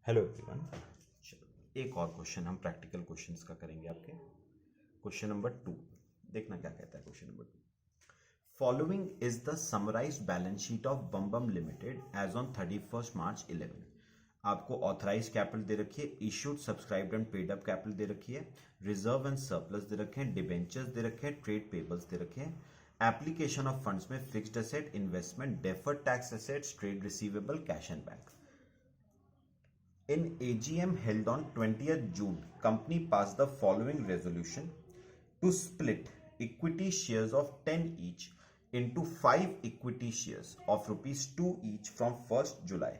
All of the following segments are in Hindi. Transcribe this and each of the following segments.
Hello everyone. चलो एक और क्वेश्चन हम प्रैक्टिकल क्वेश्चंस का करेंगे आपके। क्वेश्चन नंबर 2 देखना क्या कहता है। Question number 2, following is the summarised balance sheet of Bam limited as on 31 March 11। आपको ऑथराइज कैपिटल दे रखी है, issued subscribed and paid up capital दे रखी है, रिजर्व एंड सरप्लस दे रखे हैं, डिबेंचर्स दे रखे हैं, ट्रेड पेबल्स दे रखे हैं, एप्लीकेशन ऑफ फंड्स में fixed asset, investment, deferred tax assets, trade receivable, cash and bank. In AGM held on 20th June, company passed the following resolution to split equity shares of 10 each into 5 equity shares of rupees 2 each from 1st July,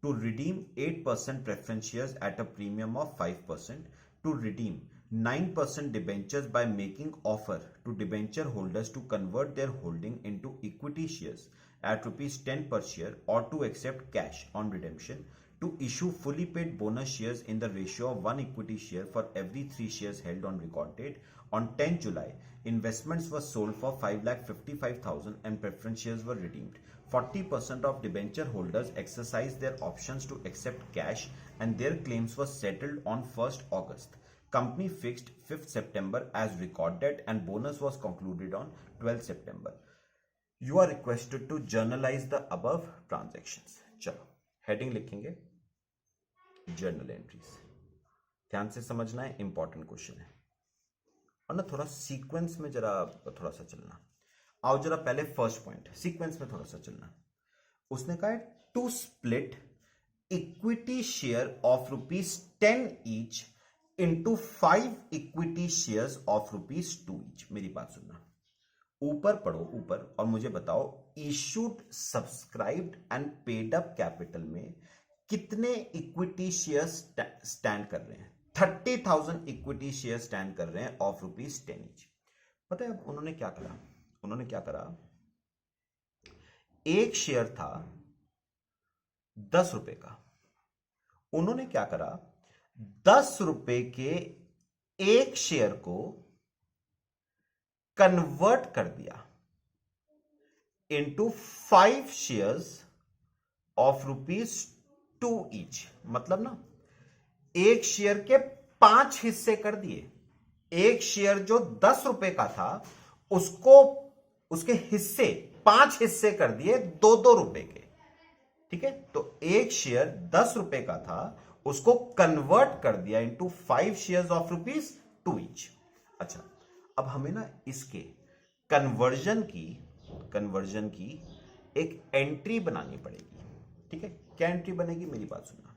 to redeem 8% preference shares at a premium of 5%, to redeem 9% debentures by making offer to debenture holders to convert their holding into equity shares at rupees 10 per share, or to accept cash on redemption, to issue fully paid bonus shares in the ratio of 1 equity share for every 3 shares held on record date. On 10 July, investments were sold for 5,55,000 and preference shares were redeemed. 40% of debenture holders exercised their options to accept cash and their claims were settled on 1st August. Company fixed 5th September as record date and bonus was concluded on 12th September. You are requested to journalize the above transactions. चलो हेडिंग लिखेंगे जर्नल एंट्रीज। ध्यान से समझना है, इंपॉर्टेंट क्वेश्चन है और ना थोड़ा सीक्वेंस में जरा थोड़ा सा चलना। आओ जरा पहले फर्स्ट पॉइंट, सीक्वेंस में थोड़ा सा चलना। उसने कहा है to split equity share of ₹10 each into 5 equity shares of ₹2 each. मेरी बात सुनना, ऊपर पढ़ो ऊपर और मुझे बताओ issued subscribed and paid up capital में कितने इक्विटी शेयर्स स्टैंड कर रहे हैं। 30,000 इक्विटी शेयर स्टैंड कर रहे हैं ऑफ ₹10 ईच। पता है अब उन्होंने क्या करा? उन्होंने क्या करा, एक शेयर था 10 रुपए का, उन्होंने क्या करा 10 रुपए के एक शेयर को कन्वर्ट कर दिया इंटू 5 शेयर्स ऑफ ₹2 ईच। मतलब ना एक शेयर के 5 हिस्से कर दिए। एक शेयर जो 10 रुपए का था उसको उसके हिस्से 5 हिस्से कर दिए 2-2 रुपए के। ठीक है, तो एक शेयर 10 रुपए का था उसको कन्वर्ट कर दिया इंटू 5 शेयर्स ऑफ ₹2 ईच। अच्छा, अब हमें ना इसके कन्वर्जन की एक एंट्री बनानी पड़ेगी। ठीक है, क्या एंट्री बनेगी मेरी बात सुनना।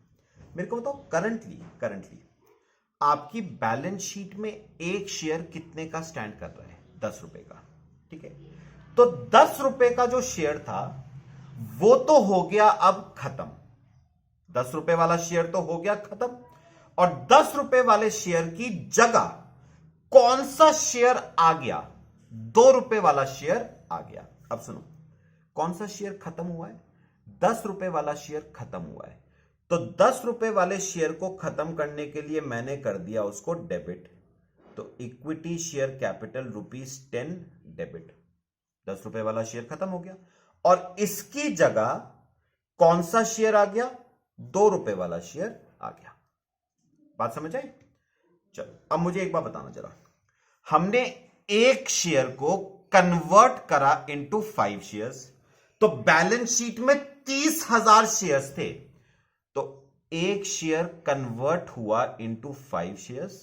मेरे को बताओ करंटली आपकी बैलेंस शीट में एक शेयर कितने का स्टैंड कर रहा है? 10 रुपए का। ठीक है, तो 10 रुपए का जो शेयर था वो तो हो गया अब खत्म। 10 रुपए वाला शेयर तो हो गया खत्म और 10 रुपए वाले शेयर की जगह कौन सा शेयर आ गया? 2 रुपए वाला शेयर आ गया। अब सुनो, कौन सा शेयर खत्म हुआ है? 10 रुपए वाला शेयर खत्म हुआ है। तो 10 रुपए वाले शेयर को खत्म करने के लिए मैंने कर दिया उसको डेबिट। तो इक्विटी शेयर कैपिटल ₹10 डेबिट। 10 रुपए वाला शेयर खत्म हो गया और इसकी जगह कौन सा शेयर आ गया? 2 रुपए वाला शेयर आ गया। बात समझ आई? चलो अब मुझे एक बात बताना जरा, हमने एक शेयर को कन्वर्ट करा इनटू 5 शेयर्स, तो बैलेंस शीट में 30,000 शेयर्स थे, तो एक शेयर कन्वर्ट हुआ इनटू 5 शेयर्स,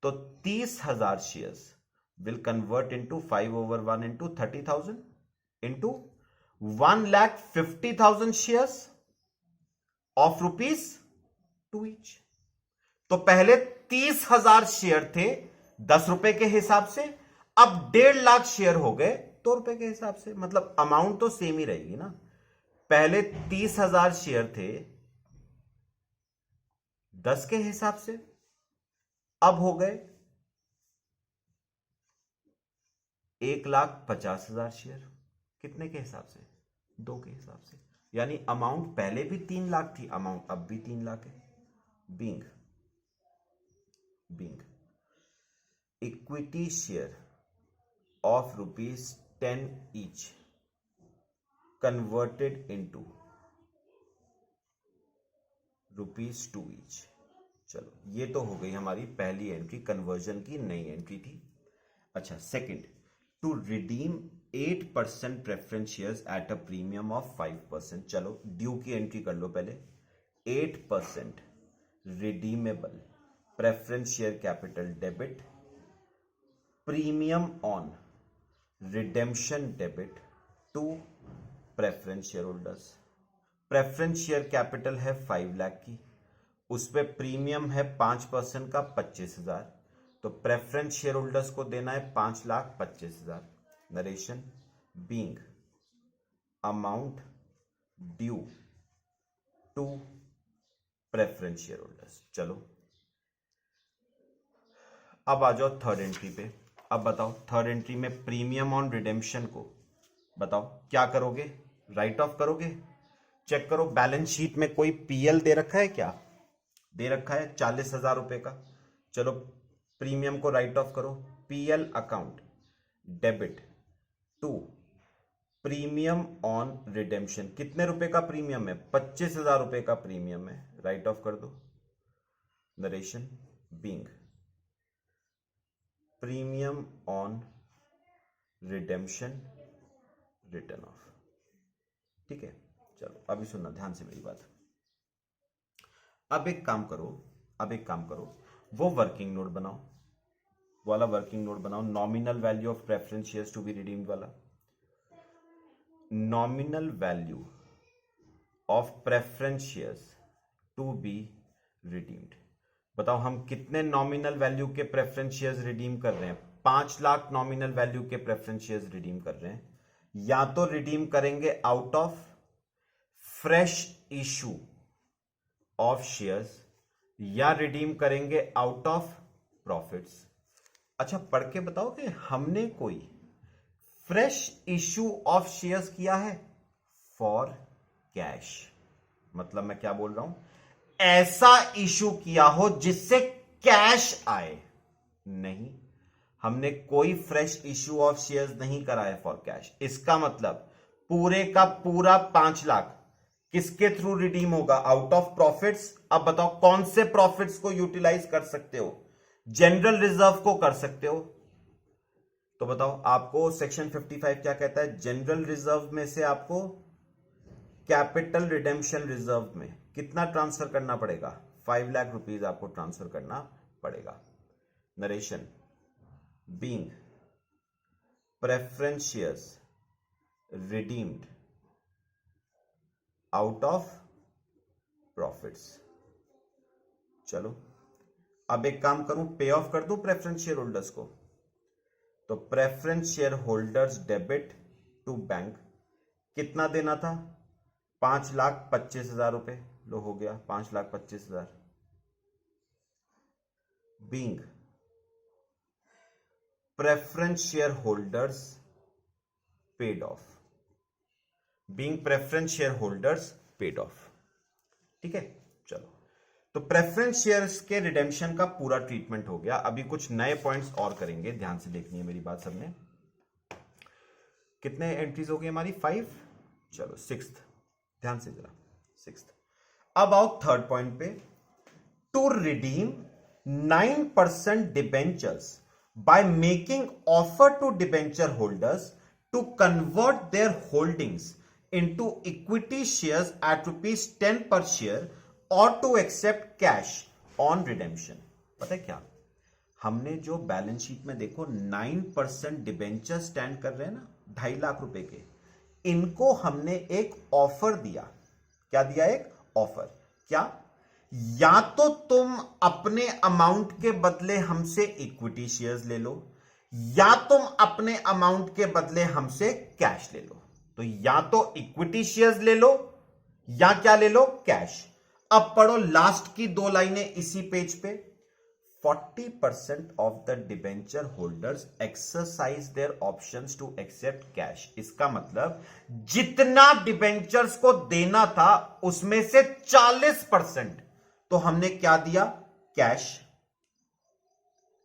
तो 30,000 shares will convert into 5/1 into 30,000 into 1,50,000 shares of ₹2 each. तो पहले 30,000 शेयर थे 10 रुपए के हिसाब से, अब 1.5 लाख शेयर हो गए 2 रुपए के हिसाब से। मतलब अमाउंट तो सेम ही रहेगी ना। पहले 30,000 शेयर थे 10 के हिसाब से, अब हो गए 1,50,000 शेयर। कितने के हिसाब से? 2 के हिसाब से। यानी अमाउंट पहले भी 3 लाख थी, अमाउंट अब भी 3 लाख है। Being equity share of ₹10 each converted into ₹2 each. चलो ये तो हो गई हमारी पहली एंट्री, कन्वर्जन की नई एंट्री थी। अच्छा, second, to redeem 8% preference shares at a premium of 5%। चलो ड्यू की एंट्री कर लो पहले। 8% redeemable preference share capital debit, premium on redemption debit to preference share holders. Preference share capital है 5 लाख की, उस पे प्रीमियम है 5% का 25,000, तो प्रेफरेंस शेयर होल्डर्स को देना है 5,25,000। Narration being amount due to preference share holders. चलो अब आ जाओ थर्ड एंट्री पे। अब बताओ थर्ड एंट्री में प्रीमियम ऑन रिडेम्पशन को बताओ क्या करोगे, राइट ऑफ करोगे? चेक करो बैलेंस शीट में कोई पीएल दे रखा है क्या? दे रखा है 40,000 रुपए का। चलो प्रीमियम को राइट ऑफ करो। PL account debit to premium on redemption. कितने रुपए का प्रीमियम है? 25,000 रुपए का प्रीमियम है, राइट ऑफ कर दो। Narration being premium on redemption return of. ठीक है, चलो अभी सुनना ध्यान से मेरी बात। अब एक काम करो, वो वर्किंग नोट बनाओ, वाला वर्किंग नोट बनाओ, nominal value of preference shares to be redeemed वाला। Nominal value of preference shares to be redeemed. बताओ हम कितने नॉमिनल वैल्यू के प्रेफरेंस शेयर्स रिडीम कर रहे हैं? 5 लाख नॉमिनल वैल्यू के प्रेफरेंस शेयर्स रिडीम कर रहे हैं। या तो रिडीम करेंगे out of fresh issue of shares, या रिडीम करेंगे आउट ऑफ प्रॉफिट्स। अच्छा पढ़ के बताओ कि हमने कोई फ्रेश इशू ऑफ शेयर्स किया है फॉर कैश। मतलब मैं क्या बोल रहा हूं, ऐसा इशू किया हो जिससे कैश आए? नहीं, हमने कोई फ्रेश इशू ऑफ शेयर्स नहीं करा है फॉर कैश। इसका मतलब पूरे का पूरा 5 लाख किसके थ्रू रिडीम होगा? Out of profits. अब बताओ कौन से प्रॉफिट्स को यूटिलाइज कर सकते हो? जनरल रिजर्व को कर सकते हो। तो बताओ आपको सेक्शन 55 क्या कहता है? जनरल रिजर्व में से आपको कैपिटल रिडेम्पशन रिजर्व में कितना ट्रांसफर करना पड़ेगा? 5 लाख रुपीज आपको ट्रांसफर करना पड़ेगा। Narration being preference shares redeemed out of profits. चलो अब एक काम करूं, पे ऑफ कर दूं प्रेफरेंस शेयर होल्डर्स को। तो preference share holders debit to bank, कितना देना था? 5,25,000 रुपए। लो हो गया 5,25,000। Being preference share holders paid off, being preference share holders paid off. ठीक है, चलो तो प्रेफरेंस शेयर्स के रिडेम्पशन का पूरा ट्रीटमेंट हो गया। अभी कुछ नए पॉइंट्स और करेंगे, ध्यान से देखनी है मेरी बात सबने। कितने एंट्रीज हो गई हमारी? 5। चलो 6th, ध्यान से जरा 6th। अब आओ थर्ड पॉइंट पे, to redeem 9% debentures by making offer to debenture holders to convert their holdings into equity shares at ₹10 per share or to accept cash on redemption। पता है क्या, हमने जो बैलेंस शीट में देखो 9% डिबेंचर स्टैंड कर रहे हैं ना, 2.5 लाख रुपए के, इनको हमने एक ऑफर दिया। क्या दिया? एक ऑफर। क्या? या तो तुम अपने अमाउंट के बदले हमसे इक्विटी शेयर्स ले लो, या तुम अपने अमाउंट के बदले हमसे कैश ले लो। तो या तो इक्विटी शेयर्स ले लो या क्या ले लो? कैश। अब पढ़ो लास्ट की 2 लाइनें इसी पेज पे। 40% of the debenture holders exercise their options to accept cash. इसका मतलब जितना डिबेंचर्स को देना था उसमें से 40% तो हमने क्या दिया? Cash.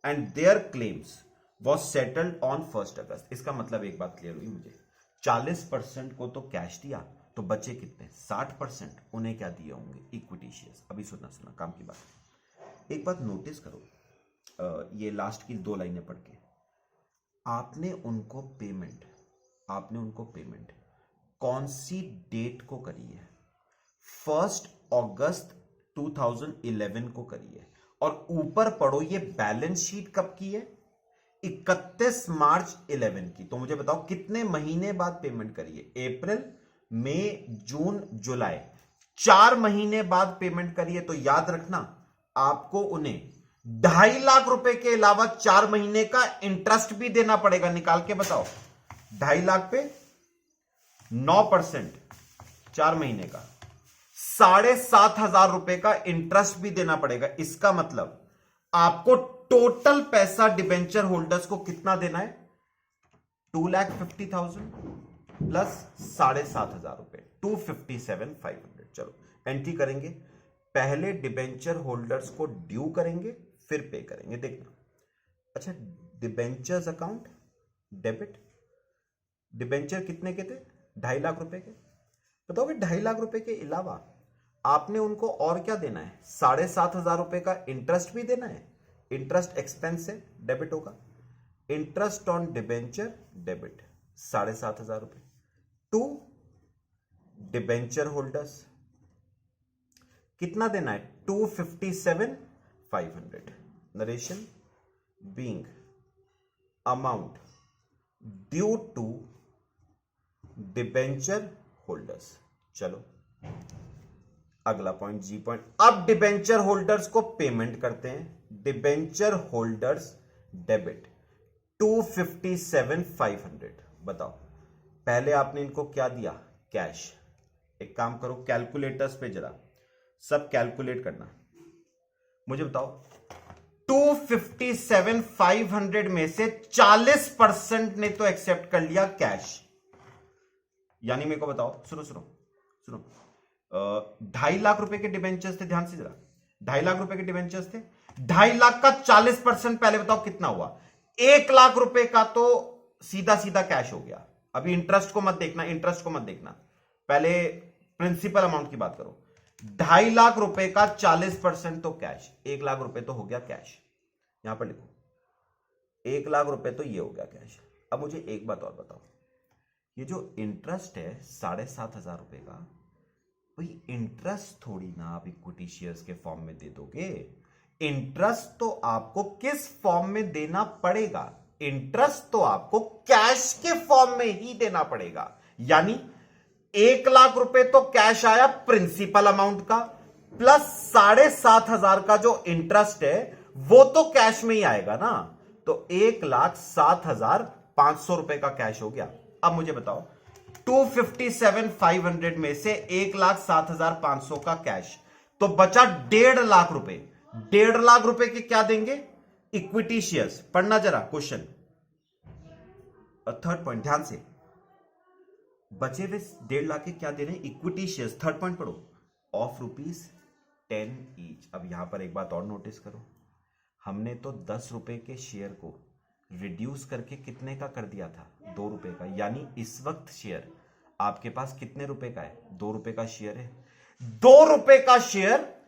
And there claims was settled on 1 अगस्त। इसका मतलब एक बात क्लियर हुई मुझे, 40% को तो कैश दिया, तो बचे कितने 60%, उन्हें क्या दिए होंगे इक्विटी शेयर्स। अभी सुनना सुनना काम की बात, एक बात नोटिस करो, ये लास्ट की 2 लाइनें पढ़ के आपने उनको पेमेंट कौन सी डेट को करी है, 1 अगस्त 2011 को करी है, और ऊपर पढ़ो ये बैलेंस शीट कब की है, 31 मार्च 11 की। तो मुझे बताओ कितने महीने बाद पेमेंट करी है, अप्रैल मई जून जुलाई, 4 महीने बाद पेमेंट करी है। तो याद रखना आपको उन्हें 2.5 लाख रुपए के अलावा 4 महीने का इंटरेस्ट भी देना पड़ेगा। निकाल के बताओ, 2.5 लाख पे 9%, 4 महीने का 7,500 रुपए का इंटरेस्ट भी देना पड़ेगा। इसका मतलब आपको टोटल पैसा डिबेंचर होल्डर्स को कितना देना है, 2,50,000 प्लस 7,500 रुपए, 257,500। चलो एंट्री करेंगे, पहले डिबेंचर होल्डर्स को ड्यू करेंगे फिर पे करेंगे। देखना, अच्छा डिबेंचर्स अकाउंट डेबिट, डिबेंचर कितने के थे, 2.5 लाख रुपए के। बताओगे 2.5 लाख रुपए के अलावा आपने उनको और क्या देना है, 7,500 रुपए का इंटरेस्ट भी देना है। इंटरेस्ट एक्सपेंस से डेबिट होगा, इंटरेस्ट ऑन डिबेंचर डेबिट 7,500 रुपए टू डिबेंचर होल्डर्स कितना देना है, 257,500। Narration being amount due to debenture holders. चलो अगला पॉइंट, जी पॉइंट। अब डिबेंचर होल्डर्स को पेमेंट करते हैं, डिबेंचर होल्डर्स डेबिट 257,500। बताओ पहले आपने इनको क्या दिया, कैश। एक काम करो कैलकुलेटर्स पे जरा सब कैलकुलेट करना, मुझे बताओ 257,500 में से 40% ने तो एक्सेप्ट कर लिया कैश, यानी मेरे को बताओ, सुनो 2.5 लाख रुपए के डिबेंचर्स थे, ध्यान से जरा 2.5 लाख रुपए के डिबेंचर्स थे, 2.5 लाख का 40% पहले बताओ कितना हुआ, 1 लाख रुपए का तो सीधा सीधा कैश हो गया। अभी इंटरेस्ट को मत देखना, पहले प्रिंसिपल अमाउंट की बात करो। 2.5 लाख रुपए का 40% तो कैश, 1 लाख रुपए तो हो गया कैश, यहां पर लिखो 1 लाख रुपए तो ये हो गया कैश। अब मुझे एक बात और बताओ, ये जो इंटरेस्ट है 7,500 रुपए का, भाई इंटरेस्ट थोड़ी ना आप इक्विटी शेयर्स के फॉर्म में दे दोगे, इंटरेस्ट तो आपको किस फॉर्म में देना पड़ेगा, इंटरेस्ट तो आपको कैश के फॉर्म में ही देना पड़ेगा। यानी 1 लाख रुपए तो कैश आया प्रिंसिपल अमाउंट का, प्लस 7,500 का जो इंटरेस्ट है वो तो कैश में ही आएगा ना, तो 1,07,500 रुपए का कैश हो गया। अब मुझे बताओ 257,500 में से 1,07,500 का कैश, तो बचा 1.5 लाख रुपए। 1.5 लाख रुपए के क्या देंगे, इक्विटी शेयर्स। पढ़ना जरा क्वेश्चन, थर्ड पॉइंट ध्यान से, बचे हुए 1.5 लाख के क्या दे रहे हैं, इक्विटी शेयर्स। थर्ड पॉइंट पढ़ो, ऑफ ₹10 ईच। अब यहां पर एक बात और नोटिस करो, हमने तो 10 रुपए के शेयर को रिड्यूस करके कितने का कर दिया था, 2 रुपए का। यानी इस वक्त शेयर आपके पास कितने रुपए का है, 2 रुपए का शेयर है। 2 रुपए का शेयर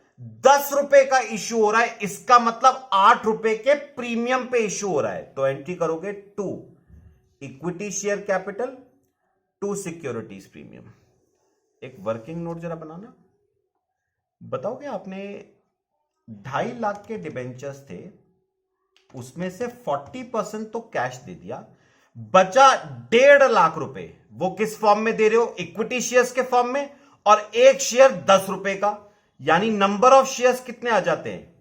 10 रुपए का इश्यू हो रहा है, इसका मतलब 8 रुपए के प्रीमियम पे इश्यू हो रहा है। तो एंट्री करोगे 2 equity share capital 2 securities premium. एक वर्किंग नोट जरा बनाना, बताओगे आपने 2.5 लाख के डिबेंचर्स थे, उसमें से 40% तो कैश दे दिया, बचा 1.5 लाख रुपए। वो किस फॉर्म में दे रहे हो, इक्विटी शेयर्स के फॉर्म में, और एक शेयर 10 रुपए का। यानी नंबर ऑफ शेयर्स कितने आ जाते हैं,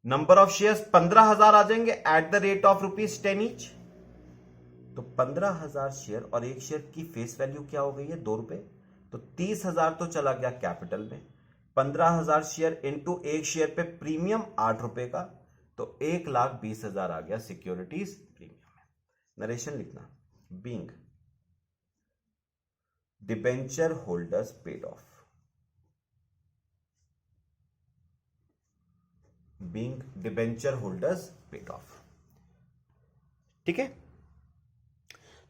नंबर ऑफ शेयर्स 15,000 आ जाएंगे at the rate of ₹10 each. तो 15,000 शेयर और एक शेयर की फेस वैल्यू क्या हो गई है, 2 रुपए, तो 30,000 तो चला गया कैपिटल में। 15,000 शेयर इंटू एक शेयर पे प्रीमियम 8 रुपए का, तो 1,20,000 आ गया सिक्योरिटीज प्रीमियम में। नरेशन लिखना, being debenture holders paid off, being debenture holders paid off. ठीक है,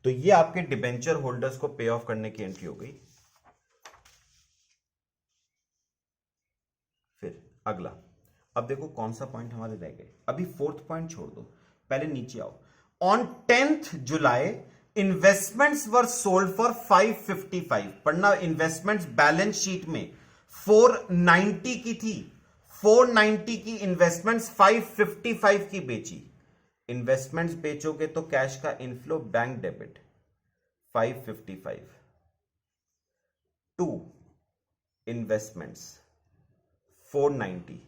तो ये आपके डिबेंचर होल्डर्स को पे ऑफ करने की एंट्री हो गई। फिर अगला, अब देखो कौन सा पॉइंट हमारे रह गए, अभी फोर्थ पॉइंट छोड़ दो, पहले नीचे आओ। On 10th July investments were sold for 555, पढ़ना, इन्वेस्टमेंट्स बैलेंस शीट में 490 की थी, 490 की इन्वेस्टमेंट्स 555 की बेची। इन्वेस्टमेंट्स बेचोगे तो कैश का inflow, bank debit 555 to investments 490।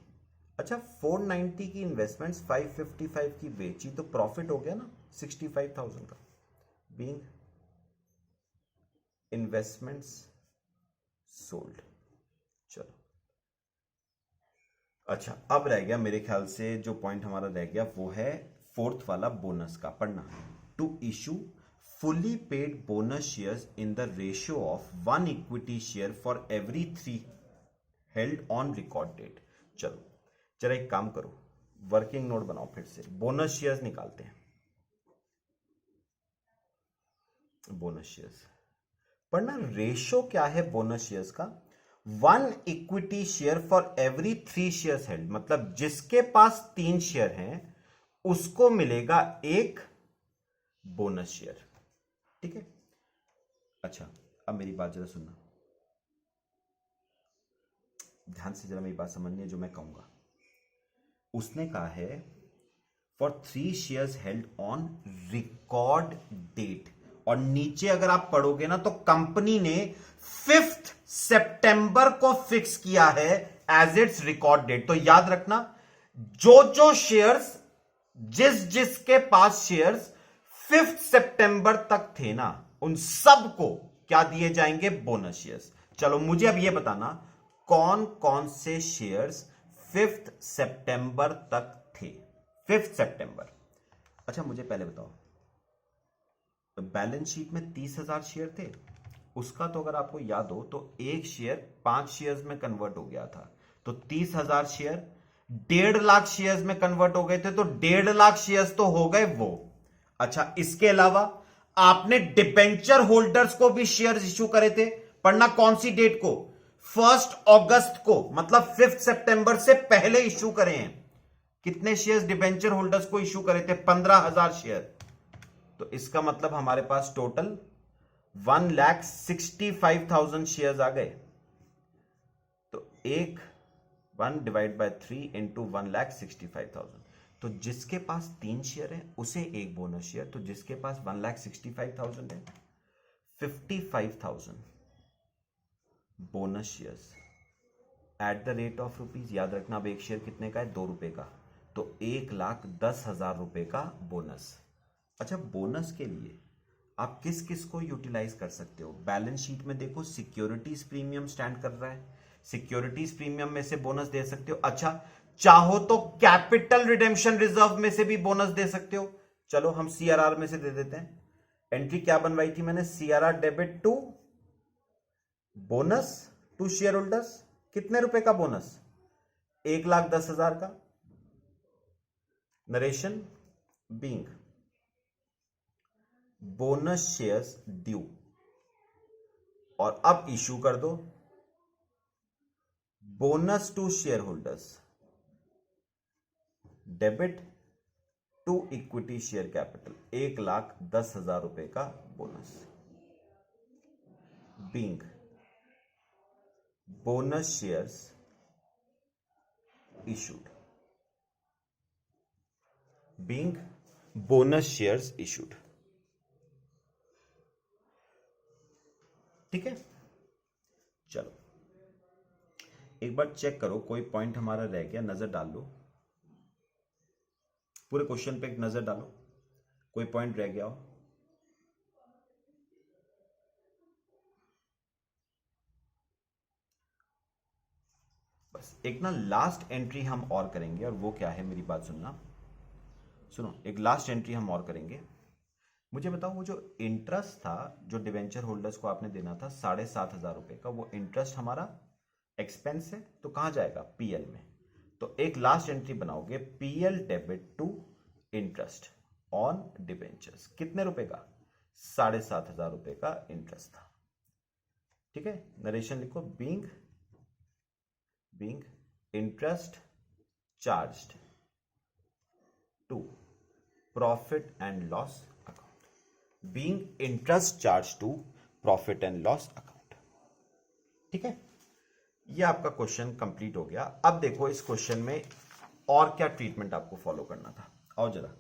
अच्छा, 490 की इन्वेस्टमेंट्स 555 की बेची तो प्रॉफिट हो गया ना 65,000 का, बीइंग इन्वेस्टमेंट्स सोल्ड। चलो, अच्छा अब रह गया मेरे ख्याल से जो पॉइंट हमारा रह गया वो है फोर्थ वाला, बोनस का। पढ़ना, to issue fully paid bonus shares in the ratio of 1 equity share for every 3 held on record date. चलो जरा एक काम करो, वर्किंग नोट बनाओ, फिर से बोनस शेयर्स निकालते हैं। बोनस शेयर्स पढ़ना, रेशियो क्या है बोनस शेयर्स का, 1 equity share for every 3 shares held, मतलब जिसके पास 3 शेयर हैं उसको मिलेगा एक बोनस शेयर। ठीक है, अच्छा अब मेरी बात जरा सुनना, ध्यान से जरा मेरी बात समझनी है जो मैं कहूंगा। उसने कहा है for 3 shares held on record date, और नीचे अगर आप पढ़ोगे ना तो कंपनी ने 5 सितंबर को फिक्स किया है एज इट्स रिकॉर्ड डेट। तो याद रखना, जो शेयर्स, जिसके पास शेयर्स 5 सितंबर तक थे ना, उन सब को क्या दिए जाएंगे, बोनस शेयर्स। चलो मुझे अब यह बताना कौन कौन से शेयर्स 5 सितंबर तक थे। 5 सितंबर, अच्छा मुझे पहले बताओ, बैलेंस शीट में 30,000 शेयर थे, उसका तो अगर आपको याद हो तो एक शेयर 5 शेयर्स में कन्वर्ट हो गया था, तो 30,000 शेयर 1.5 लाख शेयर्स में कन्वर्ट हो गए थे, तो 1.5 लाख शेयर्स तो हो गए वो। अच्छा, इसके अलावा आपने डिबेंचर होल्डर्स को भी शेयर्स इश्यू करे थे, पढ़ना कौन सी डेट को, 1 अगस्त को, मतलब 5 सितंबर से पहले इश्यू करे हैं। कितने शेयर्स डिबेंचर होल्डर्स को इश्यू करे थे, 15,000 शेयर। तो इसका मतलब हमारे पास टोटल 1,65,000 शेयर्स आ गए। तो 1 डिवाइड बाय 3 इंटू 1,65,000, तो जिसके पास 3 शेयर है उसे एक बोनस शेयर, तो जिसके पास 1,65,000 है 55,000 bonus shares at the rate of rupees. याद रखना, अब एक शेयर कितने का है, 2 रुपए का, तो 1,10,000 रुपए का बोनस। अच्छा, बोनस के लिए आप किस किस को यूटिलाइज कर सकते हो, बैलेंस शीट में देखो सिक्योरिटीज प्रीमियम स्टैंड कर रहा है, सिक्योरिटीज प्रीमियम में से बोनस दे सकते हो। अच्छा, चाहो तो कैपिटल रिडेम्पशन रिजर्व में से भी बोनस दे सकते हो। चलो हम सीआरआर में से दे देते हैं। एंट्री क्या बनवाई थी मैंने, CRR debit to bonus to share holders, कितने रुपए का बोनस, 1,10,000 का। Narration being bonus shares due, और अब इश्यू कर दो bonus to share holders debit to equity share capital, 1,10,000 रुपए का bonus. Being bonus shares issued, being bonus shares issued. ठीक है, चलो एक बार चेक करो कोई पॉइंट हमारा रह गया, नजर डाल लो, पूरे क्वेश्चन पे एक नजर डालो, कोई पॉइंट रह गया हो। बस एक ना लास्ट एंट्री हम और करेंगे, और वो क्या है, मेरी बात सुनना, सुनो, एक लास्ट एंट्री हम और करेंगे। मुझे बताओ, वो जो इंटरेस्ट था जो डिवेंचर होल्डर्स को आपने देना था 7,500 रुपए का, वो इंटरेस्ट हमारा एक्सपेंस है, तो कहां जाएगा, पीएल में। तो एक लास्ट एंट्री बनाओगे, PL debit to interest on debentures, कितने रुपए का, 7,500 रुपए का इंटरेस्ट था। ठीक है, नरेशन लिखो, being interest charged to profit and loss account, being interest charge to profit and loss account. ठीक है, ये आपका क्वेश्चन कंप्लीट हो गया। अब देखो इस क्वेश्चन में और क्या ट्रीटमेंट आपको फॉलो करना था। आओ जरा